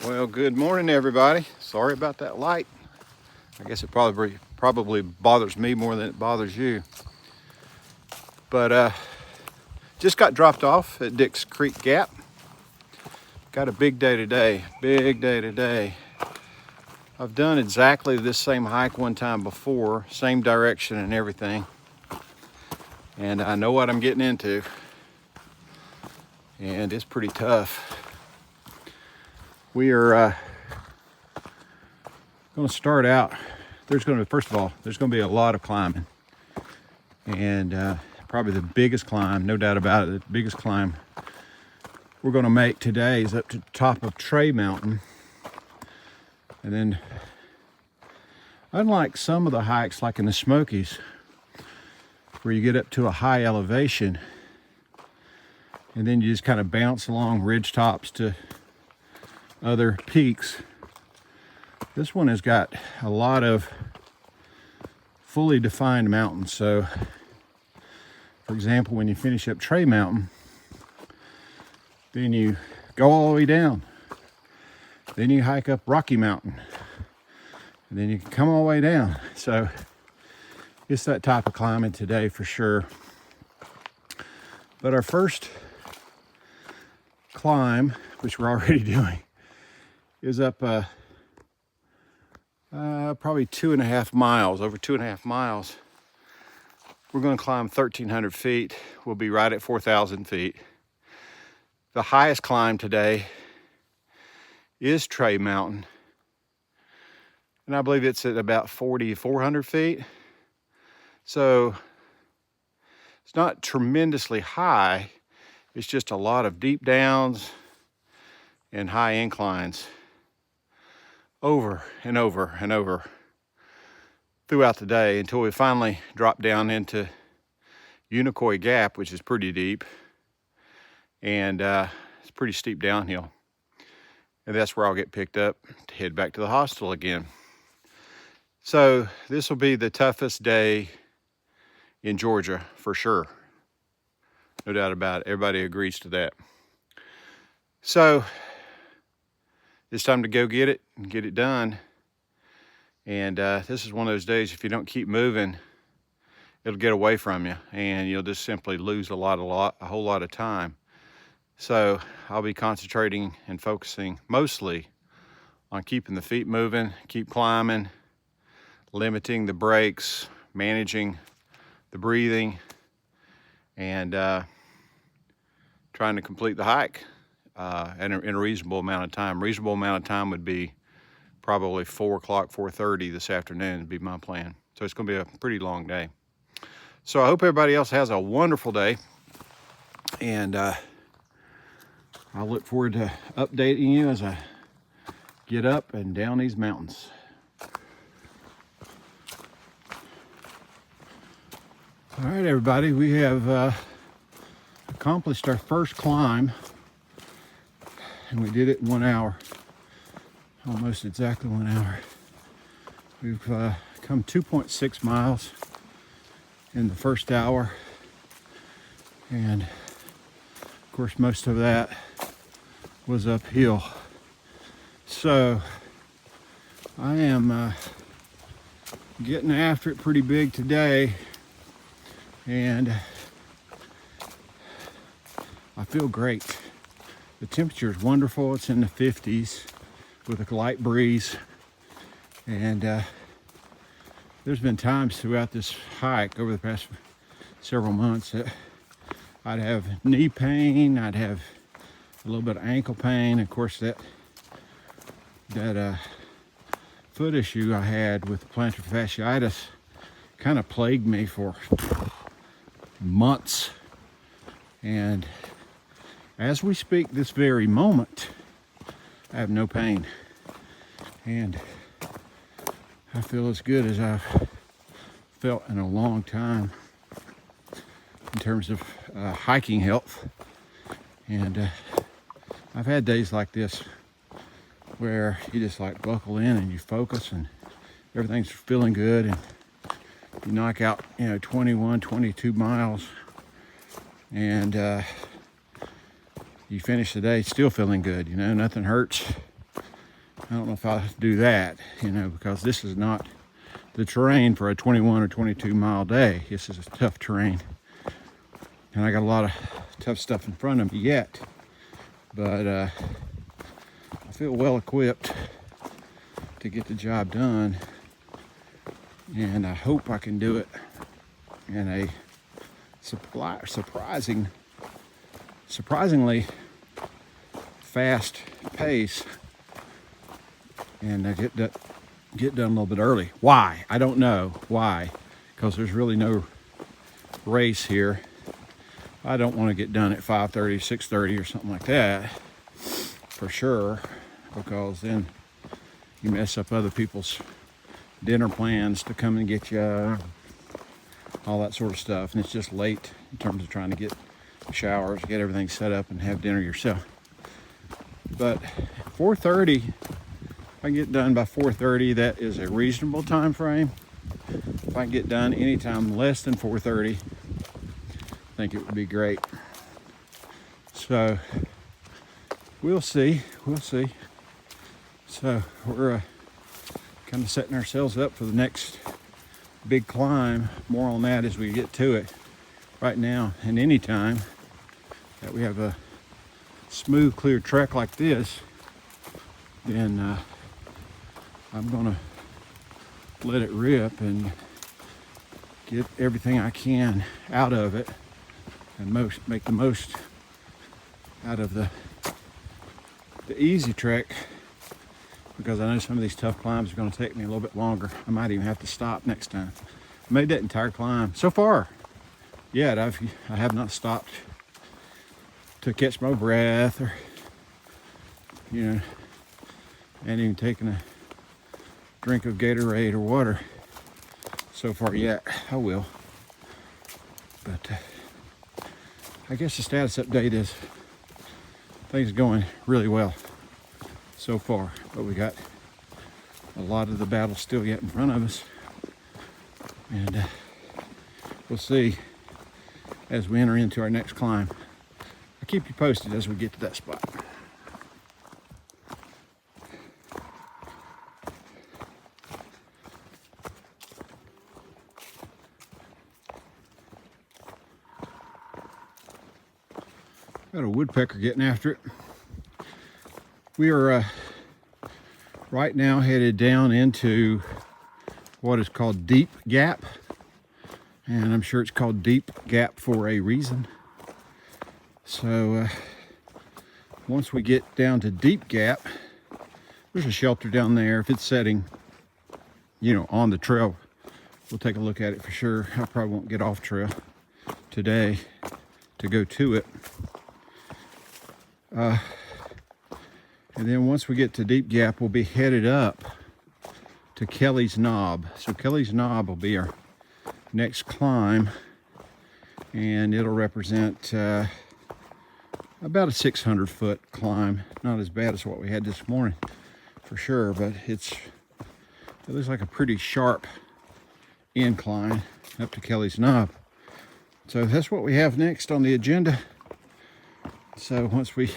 Well, good morning, everybody. Sorry about that light. I guess it probably bothers me more than it bothers you. But just got dropped off at Dick's Creek Gap. Got a big day today. Big day today. I've done exactly this same hike one time before, same direction and everything, and I know what I'm getting into. And it's pretty tough. We are going to start out. First of all, there's going to be a lot of climbing, and probably the biggest climb, no doubt about it, the biggest climb we're going to make today is up to the top of Rocky Mnt. And then, unlike some of the hikes, like in the Smokies, where you get up to a high elevation, and then you just kind of bounce along ridge tops to other peaks, this one has got a lot of fully defined mountains. So, for example, when you finish up Rocky Mnt, then you go all the way down. Then you hike up Rocky Mnt, and then you can come all the way down. So it's that type of climbing today for sure. But our first climb, which we're already doing, is up probably 2.5 miles, over 2.5 miles. We're going to climb 1,300 feet. We'll be right at 4,000 feet. The highest climb today is Rocky Mnt, and I believe it's at about 4,400 feet. So it's not tremendously high. It's just a lot of deep downs and high inclines over and over and over throughout the day until we finally drop down into Unicoi Gap, which is pretty deep, and it's a pretty steep downhill. And that's where I'll get picked up to head back to the hostel again. So this will be the toughest day in Georgia for sure. No doubt about it. Everybody agrees to that. So it's time to go get it and get it done. And this is one of those days, if you don't keep moving, it'll get away from you and you'll just simply lose a whole lot of time. So I'll be concentrating and focusing mostly on keeping the feet moving, keep climbing, limiting the breaks, managing the breathing, and trying to complete the hike in a reasonable amount of time. Reasonable amount of time would be probably 4 o'clock, 4:30 this afternoon would be my plan. So it's going to be a pretty long day. So I hope everybody else has a wonderful day, and I look forward to updating you as I get up and down these mountains. All right, everybody, we have accomplished our first climb, and we did it in 1 hour, almost exactly 1 hour. We've come 2.6 miles in the first hour, and of course most of that was uphill. So I am getting after it pretty big today, and I feel great. The temperature is wonderful. It's in the 50s with a light breeze, and there's been times throughout this hike over the past several months that I'd have knee pain, I'd have a little bit of ankle pain. Of course, that foot issue I had with plantar fasciitis kind of plagued me for months. And as we speak this very moment, I have no pain. And I feel as good as I've felt in a long time in terms of hiking health. And I've had days like this where you just like buckle in and you focus and everything's feeling good, and you knock out 21, 22 miles, and you finish the day still feeling good. Nothing hurts I don't know if I'll do that, you know, because this is not the terrain for a 21 or 22 mile day. This is a tough terrain. And I got a lot of tough stuff in front of me yet. But I feel well equipped to get the job done. And I hope I can do it in a surprisingly fast pace, and get done a little bit early. Why? I don't know why, because there's really no race here. I don't want to get done at 5:30, 6:30 or something like that, for sure, because then you mess up other people's dinner plans to come and get you, all that sort of stuff, and it's just late in terms of trying to get showers, get everything set up, and have dinner yourself. But 4:30, if I can get done by 4:30, that is a reasonable time frame. If I can get done anytime less than 4:30, I think it would be great. So we'll see. So we're kind of setting ourselves up for the next big climb. More on that as we get to it. Right now, and any time that we have a smooth, clear trek like this, then I'm gonna let it rip and get everything I can out of it, and make the most out of the easy trek, because I know some of these tough climbs are going to take me a little bit longer. I might even have to stop next time. I made that entire climb so far. Yet I have not stopped to catch my breath, or, you know, and even taken a drink of Gatorade or water so far yet. I will. But I guess the status update is things are going really well so far, but we got a lot of the battle still yet in front of us, and we'll see as we enter into our next climb. I'll keep you posted as we get to that spot. Got a woodpecker getting after it. We are right now headed down into what is called Deep Gap, and I'm sure it's called Deep Gap for a reason. So once we get down to Deep Gap, there's a shelter down there. If it's setting, you know, on the trail, we'll take a look at it for sure. I probably won't get off trail today to go to it. And then once we get to Deep Gap, we'll be headed up to Kelly's Knob. So Kelly's Knob will be our next climb, and it'll represent about a 600-foot climb. Not as bad as what we had this morning, for sure, but it looks like a pretty sharp incline up to Kelly's Knob. So that's what we have next on the agenda. So once we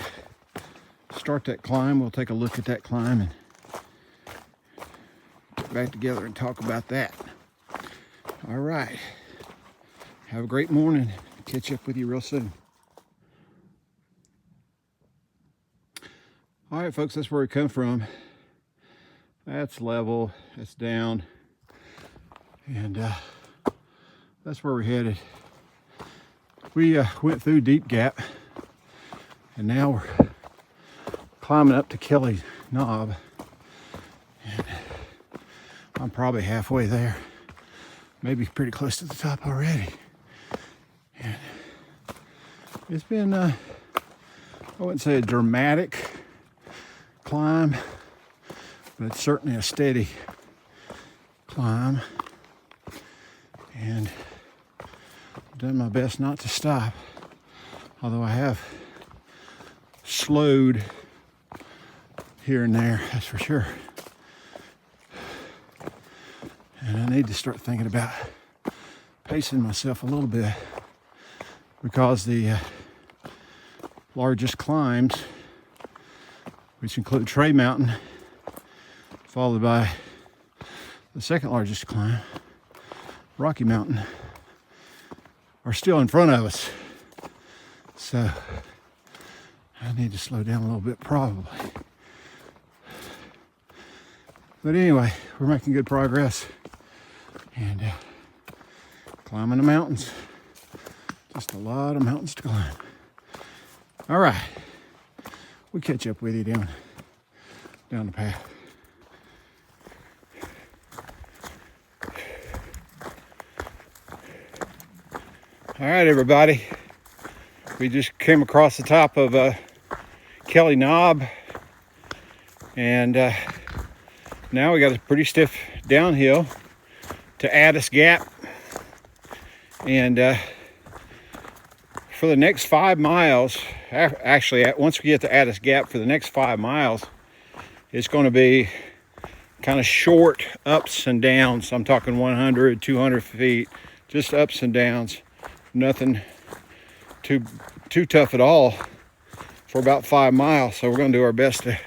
start that climb, we'll take a look at that climb and get back together and talk about that. All right. Have a great morning. Catch up with you real soon. All right, folks, that's where we come from. That's level, that's down, and that's where we're headed. We went through Deep Gap, and now we're climbing up to Kelly's Knob, and I'm probably halfway there, maybe pretty close to the top already. And it's been I wouldn't say a dramatic climb, but it's certainly a steady climb, and I've done my best not to stop, although I have slowed here and there, that's for sure. And I need to start thinking about pacing myself a little bit, because the largest climbs, which include Tray Mountain, followed by the second largest climb, Rocky Mountain, are still in front of us. So I need to slow down a little bit probably. But anyway, we're making good progress and climbing the mountains. Just a lot of mountains to climb. All right, we'll catch up with you down the path. All right, everybody. We just came across the top of Kelly Knob, and now we got a pretty stiff downhill to Addis Gap, and for the next 5 miles, actually once we get to Addis Gap, for the next 5 miles, it's going to be kind of short ups and downs. I'm talking 100, 200 feet, just ups and downs. Nothing too tough at all for about 5 miles. So we're going to do our best to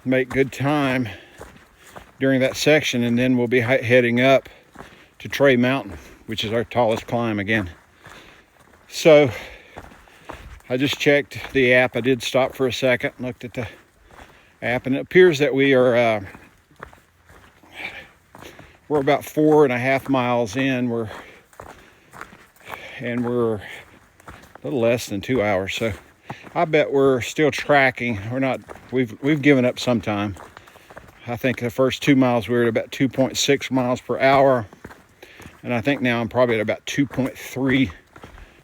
make good time during that section, and then we'll be heading up to Tray Mountain, which is our tallest climb again. So I just checked the app. I did stop for a second, looked at the app, and it appears that we're about 4.5 miles in. We're a little less than 2 hours. So I bet we're still tracking. We're not. We've given up some time. I think the first 2 miles we were at about 2.6 miles per hour, and I think now I'm probably at about 2.3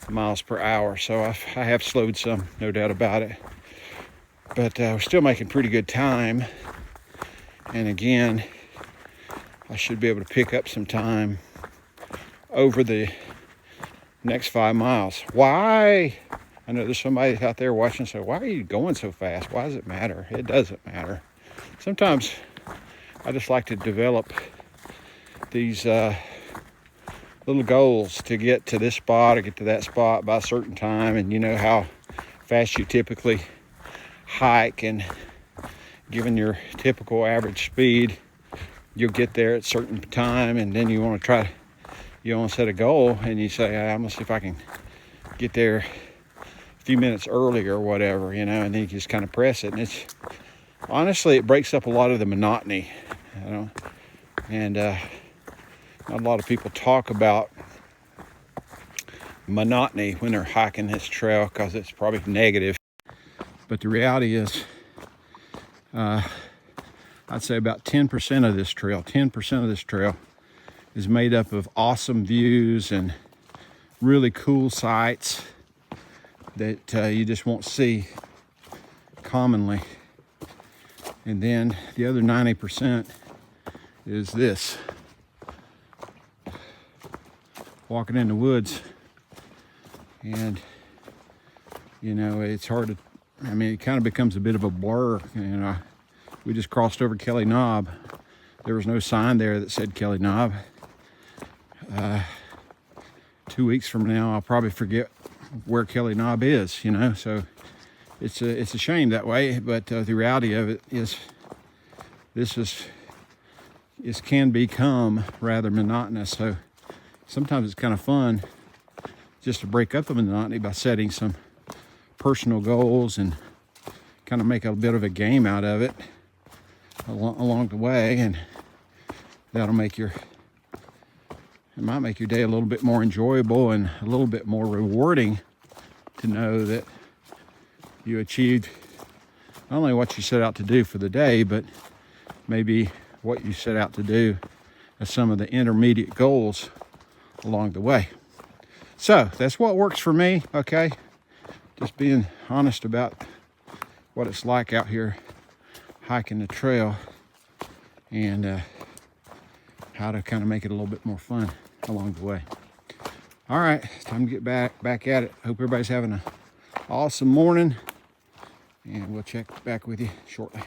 miles per hour. So I have slowed some, no doubt about it. But we're still making pretty good time. And again, I should be able to pick up some time over the next 5 miles. Why? I know there's somebody out there watching, so why are you going so fast? Why does it matter? It doesn't matter. Sometimes I just like to develop these little goals to get to this spot or get to that spot by a certain time, and you know how fast you typically hike, and given your typical average speed, you'll get there at a certain time, and then you want to set a goal, and you say, I'm gonna see if I can get there a few minutes early or whatever, and then you just kind of press it, and it's honestly, it breaks up a lot of the monotony, and not a lot of people talk about monotony when they're hiking this trail because it's probably negative. But the reality is, I'd say about 10% of this trail is made up of awesome views and really cool sights that you just won't see commonly. And then the other 90% is this. Walking in the woods, and it's hard to, it kind of becomes a bit of a blur. We just crossed over Kelly Knob. There was no sign there that said Kelly Knob. 2 weeks from now, I'll probably forget where Kelly Knob is, so it's a shame that way, but the reality of it is this can become rather monotonous. So sometimes it's kind of fun just to break up the monotony by setting some personal goals and kind of make a bit of a game out of it along the way, and that'll it might make your day a little bit more enjoyable and a little bit more rewarding to know that you achieved not only what you set out to do for the day, but maybe what you set out to do as some of the intermediate goals along the way. So that's what works for me, okay? Just being honest about what it's like out here hiking the trail, and how to kind of make it a little bit more fun along the way. All right, it's time to get back at it. Hope everybody's having an awesome morning, and we'll check back with you shortly.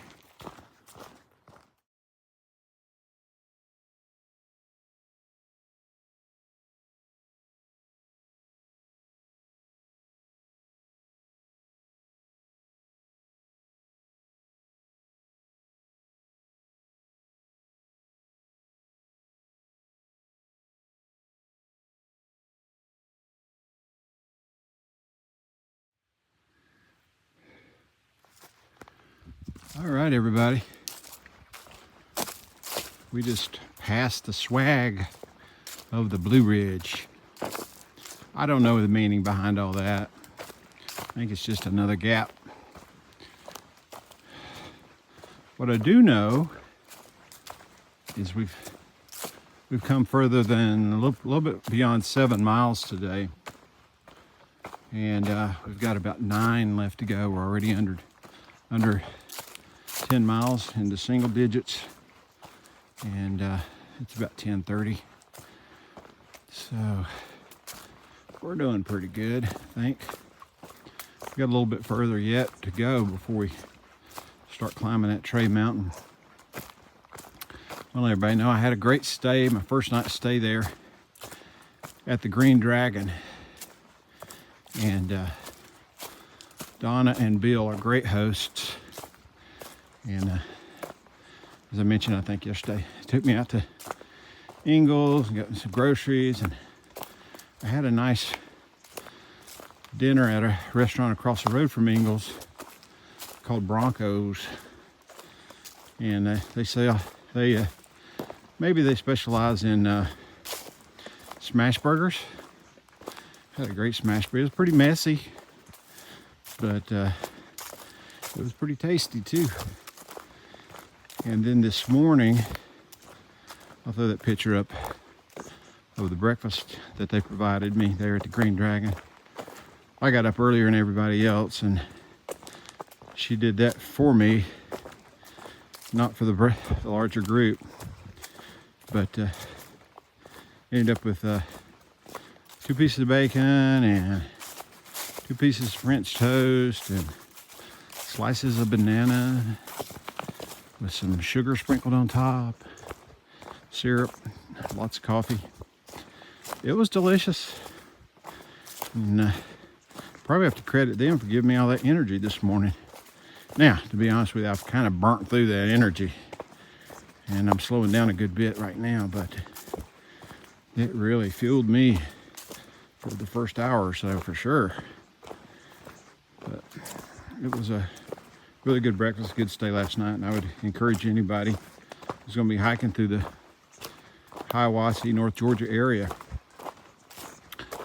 All right, everybody. We just passed the swag of the Blue Ridge. I don't know the meaning behind all that. I think it's just another gap. What I do know is we've come further than a little bit beyond 7 miles today. And we've got about 9 left to go. We're already under 10 miles into single digits, and it's about 10:30. So we're doing pretty good, I think. We've got a little bit further yet to go before we start climbing that Tray Mountain. Well, everybody know I had a great stay, my first night stay there at the Green Dragon. And Donna and Bill are great hosts. And as I mentioned, I think yesterday, took me out to Ingalls and got me some groceries. And I had a nice dinner at a restaurant across the road from Ingalls called Broncos. And they say maybe they specialize in smash burgers. Had a great smash burger. It was pretty messy, but it was pretty tasty too. And then this morning, I'll throw that picture up of the breakfast that they provided me there at the Green Dragon. I got up earlier than everybody else, and she did that for me, not for the larger group, but ended up with 2 pieces of bacon and 2 pieces of French toast and slices of banana with some sugar sprinkled on top, syrup, lots of coffee. It was delicious. And probably have to credit them for giving me all that energy this morning. Now, to be honest with you, I've kind of burnt through that energy, and I'm slowing down a good bit right now, but it really fueled me for the first hour or so for sure. But it was a really good breakfast, good stay last night, and I would encourage anybody who's going to be hiking through the Hiawassee, North Georgia area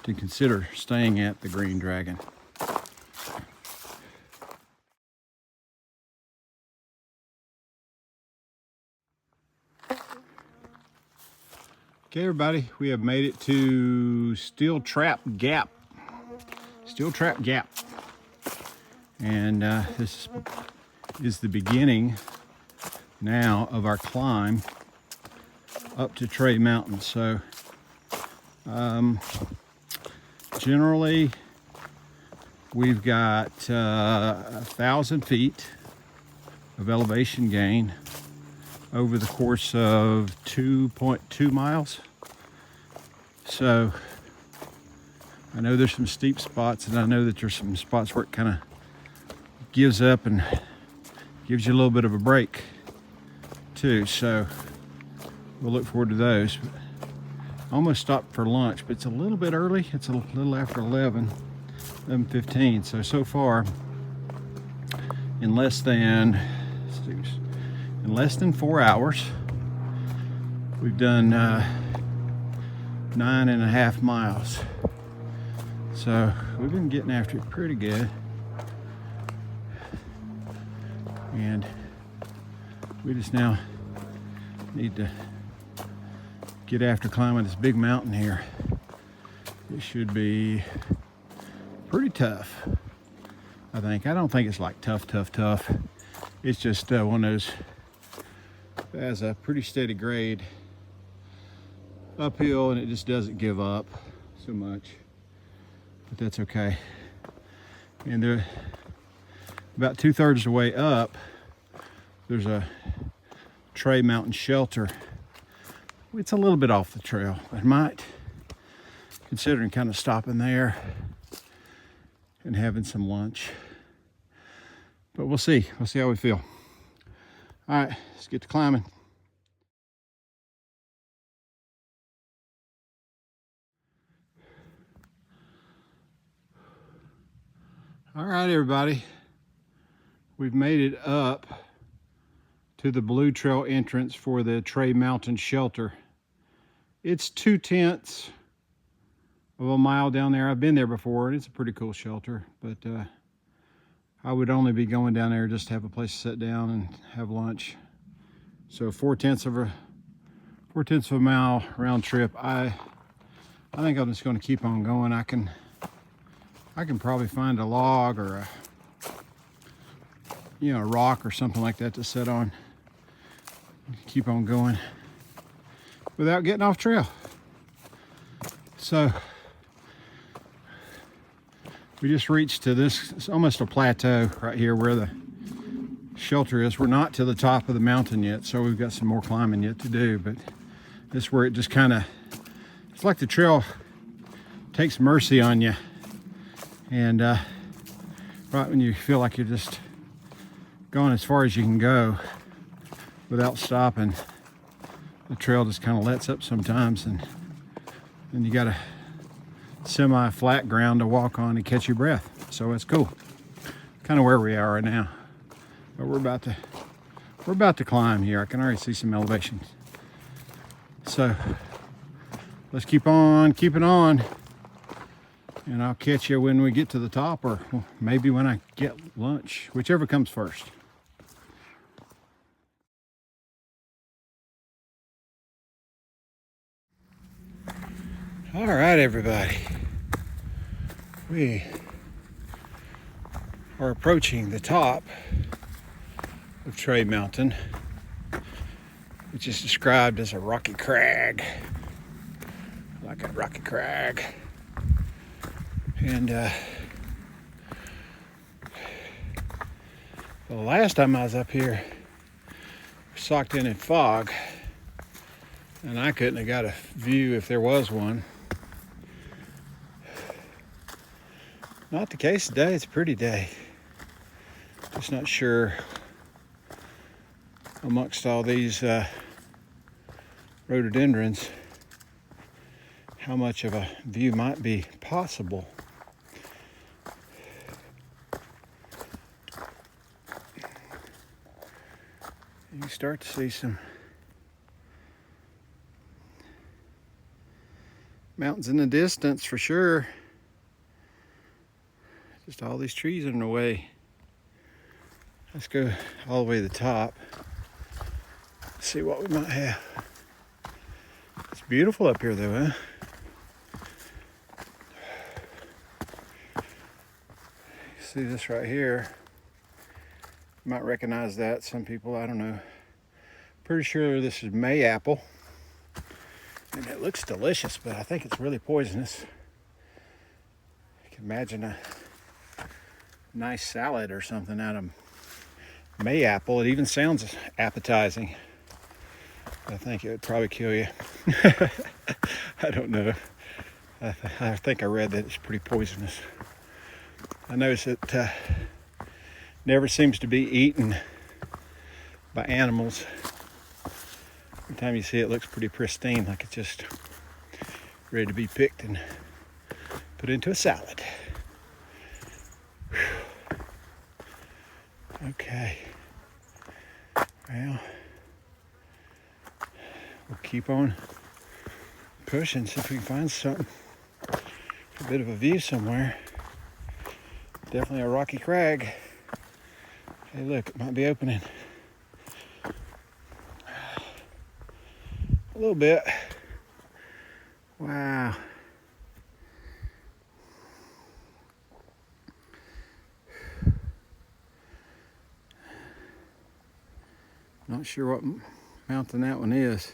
to consider staying at the Green Dragon. Okay, everybody, we have made it to Steel Trap Gap. Steel Trap Gap. And this is the beginning now of our climb up to Tray Mountain. So generally we've got 1,000 feet of elevation gain over the course of 2.2 miles. So I know there's some steep spots, and I know that there's some spots where it kind of gives up and gives you a little bit of a break too. So we'll look forward to those. I almost stopped for lunch, but it's a little bit early. It's a little after 11:15. So far, in less than 4 hours, we've done 9.5 miles. So we've been getting after it pretty good. And we just now need to get after climbing this big mountain here. It should be pretty tough, I think. I don't think it's like tough. It's just one of those that has a pretty steady grade uphill, and it just doesn't give up so much. But that's okay. And they're about 2/3 of the way up. There's a Tray Mountain shelter. It's a little bit off the trail. I might considering kind of stopping there and having some lunch. But we'll see. We'll see how we feel. All right, let's get to climbing. All right, everybody. We've made it up to the Blue Trail entrance for the Tray Mountain Shelter. It's 2/10 of a mile down there. I've been there before, and it's a pretty cool shelter, but I would only be going down there just to have a place to sit down and have lunch. So 4/10 of a mile round trip. I think I'm just going to keep on going. I can probably find a log or a rock or something like that to sit on. Keep on going without getting off trail. So we just reached to this, it's almost a plateau right here where the shelter is. We're not to the top of the mountain yet, so we've got some more climbing yet to do, but this is where it just kind of, it's like the trail takes mercy on you. And right when you feel like you're just going as far as you can go without stopping, the trail just kind of lets up sometimes, and you got a semi-flat ground to walk on and catch your breath. So it's cool. Kind of where we are right now. But we're about to climb here. I can already see some elevations. So let's keep on keeping on. And I'll catch you when we get to the top, or maybe when I get lunch, whichever comes first. All right, everybody. We are approaching the top of Tray Mountain, which is described as a rocky crag. Like a rocky crag. And the last time I was up here, socked in fog, and I couldn't have got a view if there was one. Not the case today. It's a pretty day. Just not sure amongst all these rhododendrons how much of a view might be possible. You start to see some mountains in the distance for sure. Just all these trees in the way. Let's go all the way to the top. See what we might have. It's beautiful up here though, huh? See this right here. You might recognize that. Some people, I don't know. Pretty sure this is May apple. And it looks delicious, but I think it's really poisonous. You can imagine a nice salad or something out of May apple. It even sounds appetizing. I think it would probably kill you. I don't know. I think I read that it's pretty poisonous. I noticed it never seems to be eaten by animals. Every time you see it, it looks pretty pristine, like it's just ready to be picked and put into a salad. Whew. Okay. Well, we'll keep on pushing, see if we can find something. A bit of a view somewhere. Definitely a rocky crag. Hey, look, it might be opening. A little bit. Wow. Not sure what mountain that one is.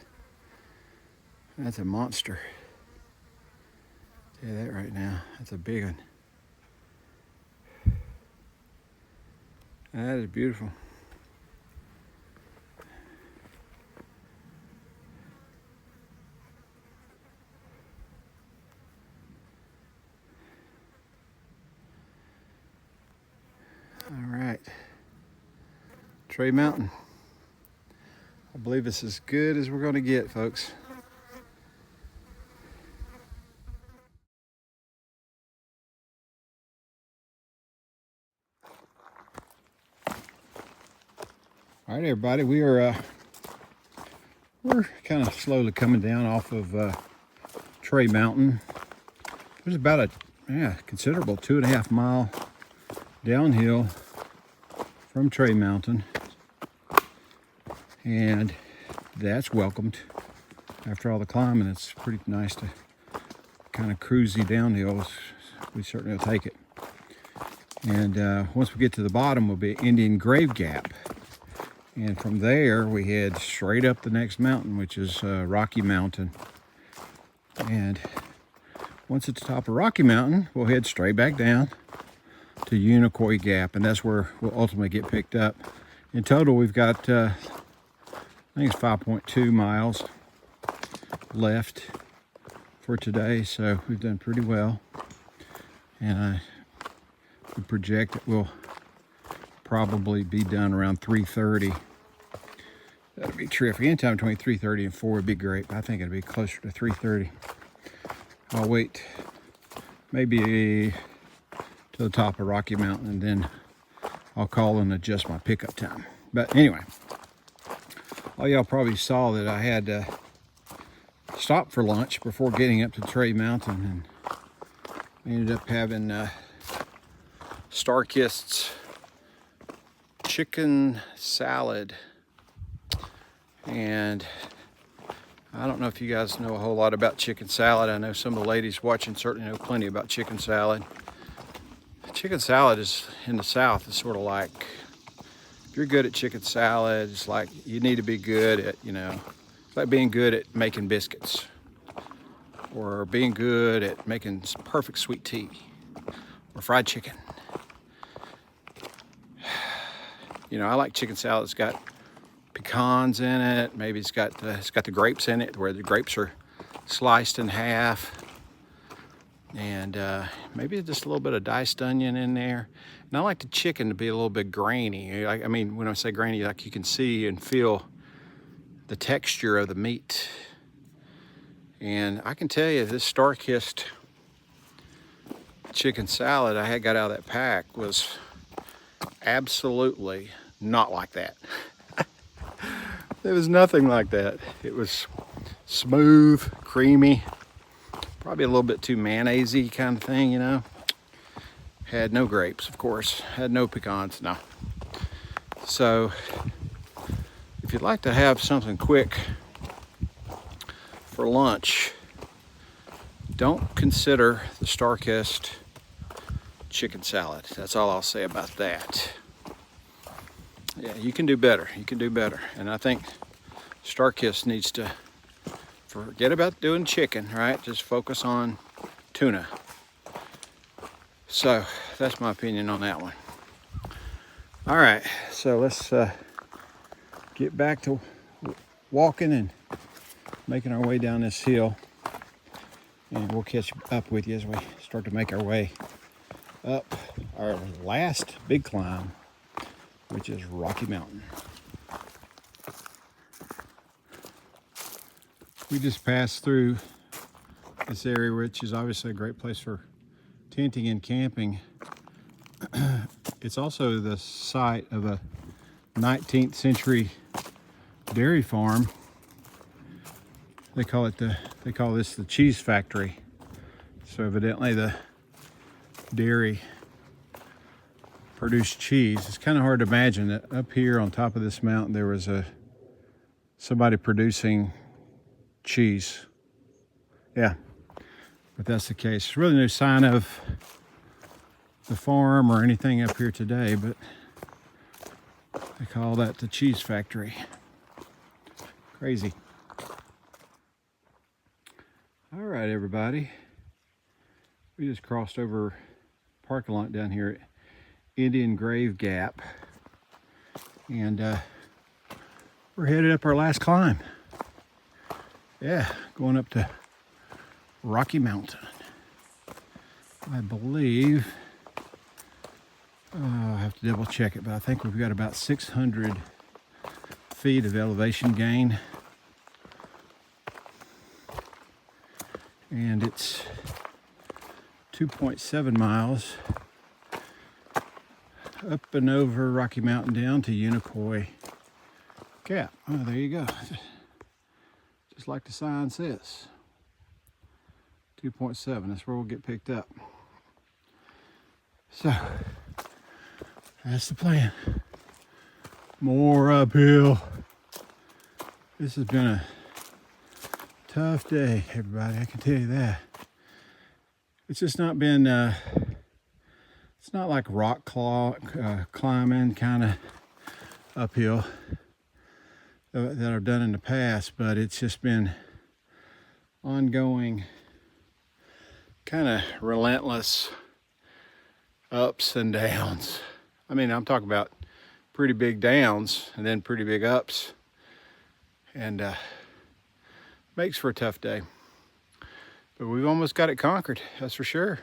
That's a monster. Tell you that right now. That's a big one. That is beautiful. All right. Tray Mountain. I believe it's as good as we're going to get, folks. All right, everybody, we're kind of slowly coming down off of Tray Mountain. There's about a considerable 2.5 mile downhill from Tray Mountain, and that's welcomed. After all the climbing, it's pretty nice to kind of cruisy downhill. We certainly will take it. And once we get to the bottom, will be Indian Grave Gap. And from there, we head straight up the next mountain, which is Rocky Mnt. And once at the top of Rocky Mnt, we'll head straight back down to Unicoi Gap, and that's where we'll ultimately get picked up. In total, we've got, I think it's 5.2 miles left for today, so we've done pretty well. And we project that we'll probably be done around 3:30. That'd be terrific. Anytime between 3:30 and 4 would be great. I think it'd be closer to 3:30. I'll wait maybe to the top of Rocky Mnt, and then I'll call and adjust my pickup time. But anyway, all y'all probably saw that I had to stop for lunch before getting up to Tray Mountain, and ended up having Starkist's chicken salad. And I don't know if you guys know a whole lot about chicken salad. I know some of the ladies watching certainly know plenty about chicken salad. Chicken salad is in the South is sort of like, if you're good at chicken salad, it's like you need to be good at, it's like being good at making biscuits, or being good at making perfect sweet tea, or fried chicken. I like chicken salad that's got pecans in it. Maybe it's got the grapes in it, where the grapes are sliced in half, and maybe just a little bit of diced onion in there. And I like the chicken to be a little bit grainy. I mean, when I say grainy, like you can see and feel the texture of the meat. And I can tell you, this Starkist chicken salad I had got out of that pack was absolutely not like that. It was nothing like that. It was smooth, creamy, probably a little bit too mayonnaise-y kind of thing, Had no grapes, of course. Had no pecans, no. So, if you'd like to have something quick for lunch, don't consider the Starkist chicken salad. That's all I'll say about that. Yeah, you can do better. You can do better. And I think Starkist needs to forget about doing chicken, right? Just focus on tuna. So that's my opinion on that one. All right, so let's get back to walking and making our way down this hill, and we'll catch up with you as we start to make our way up our last big climb, which is Rocky Mnt. We just passed through this area, which is obviously a great place for tenting and camping. It's also the site of a 19th century dairy farm. They call this the cheese factory. So evidently the dairy produced cheese. It's kind of hard to imagine that up here on top of this mountain there was somebody producing cheese. Yeah, but that's the case. There's really no sign of the farm or anything up here today, but they call that the cheese factory. Crazy. All right, everybody. We just crossed over parking lot down here at Indian Grave Gap, and we're headed up our last climb. Yeah, going up to Rocky Mnt. I believe, I'll have to double check it, but I think we've got about 600 feet of elevation gain. And it's 2.7 miles up and over Rocky Mnt down to Unicoi cap. Oh, there you go. Just like the sign says. 2.7, that's where we'll get picked up. So, that's the plan. More uphill. This has been a tough day, everybody, I can tell you that. It's just not been, it's not like rock climbing kind of uphill that I've done in the past, but it's just been ongoing, kind of relentless ups and downs. I mean, I'm talking about pretty big downs and then pretty big ups, and makes for a tough day. But we've almost got it conquered, that's for sure.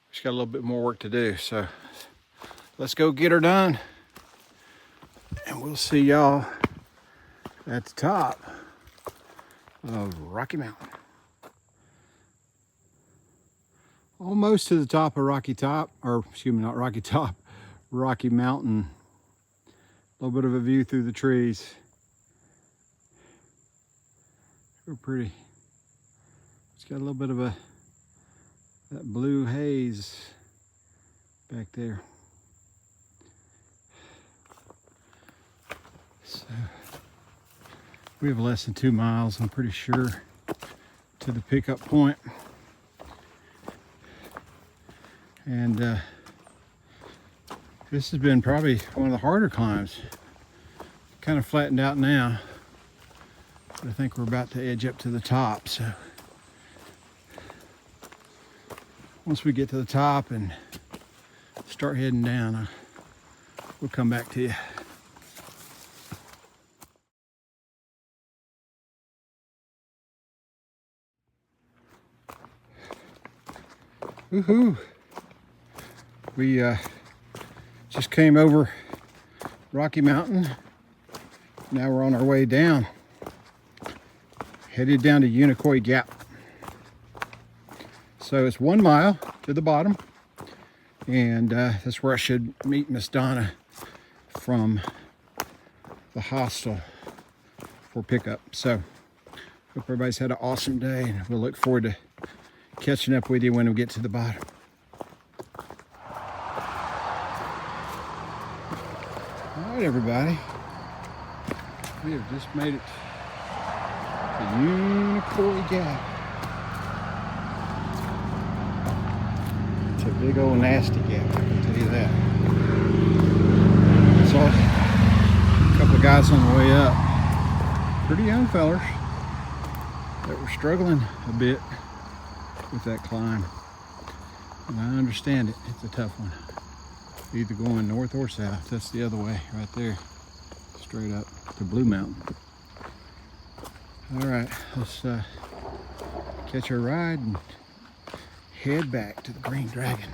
Just got a little bit more work to do, so let's go get her done. And we'll see y'all at the top of Rocky Mountain. Almost to the top of Rocky Mountain. A little bit of a view through the trees. We're pretty. It's got a little bit of that blue haze back there. So we have less than 2 miles, I'm pretty sure, to the pickup point. And this has been probably one of the harder climbs. Kind of flattened out now, but I think we're about to edge up to the top. So once we get to the top and start heading down, we'll come back to you. Woohoo! We just came over Rocky Mountain. Now we're on our way down. Headed down to Unicoi Gap. So it's 1 mile to the bottom. And that's where I should meet Miss Donna from the hostel for pickup. So hope everybody's had an awesome day, and we'll look forward to catching up with you when we get to the bottom. All right, everybody. We have just made it to Unicoi Gap. It's a big old nasty gap, I can tell you that. Saw a couple of guys on the way up. Pretty young fellers that were struggling a bit with that climb. And I understand it, it's a tough one. Either going north or south. That's the other way right there, straight up to Blue Mountain. All right, let's catch our ride and head back to the Green Dragon.